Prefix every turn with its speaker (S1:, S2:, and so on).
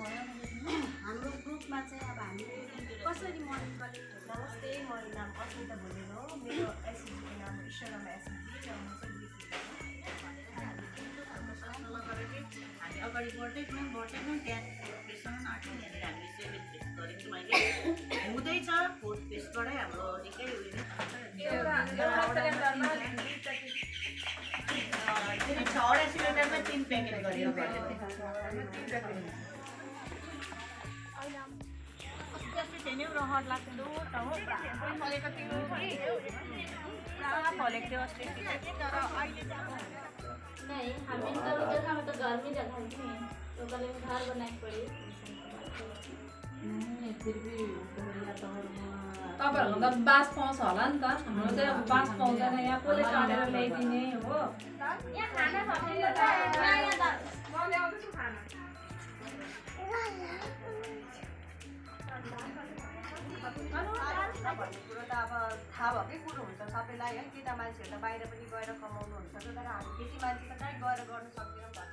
S1: हाम्रो ग्रुपमा चाहिँ अब हामीले कसरी मनी कलेक्ट हुन्छ?
S2: नमस्ते, मेरो नाम अस्मिता भुजेल हो। मेरो एसएचजीको नाम ईश्वरमा एसएचजी र म चाहिँ
S3: हामी अगाडि बढ्दै गयौँ त्यहाँ प्रेसम्म आँट्यौँ। यहाँनिर हामीले 7 फेस गरेको मैले हुँदैछ 4th फेसबाटै हाम्रो निकै उयो छवटा सिलिन्डरमा 3 प्याकेट गरेर
S4: नि रहर लाग्दो त हो फलेको थियो कि पुरा फलेको थियो अस्ति तर अहिले
S5: नहीं हमें तो जगह में तो गर्मी जगह है नहीं तो कल में घर बनाए पड़ी
S6: नहीं फिर भी बढ़िया तो
S7: तपाईहरुको त बास पाउँछ होला नि त हाम्रो चाहिँ अब बास पाउँदैन यहाँ कसले काटेर ल्याइदिने हो
S5: यहाँ खाना खाने यहाँ त
S4: म ल्याउँदैछु खाना
S2: भन्ने कुरो त अब थाहा भएकै कुरो हुन्छ सबैलाई है। केटा मान्छेहरू त बाहिर पनि गएर कमाउनु हुन्छ तर हामी केटी मान्छे त कहीँ गएर गर्नु सक्दैनौँ।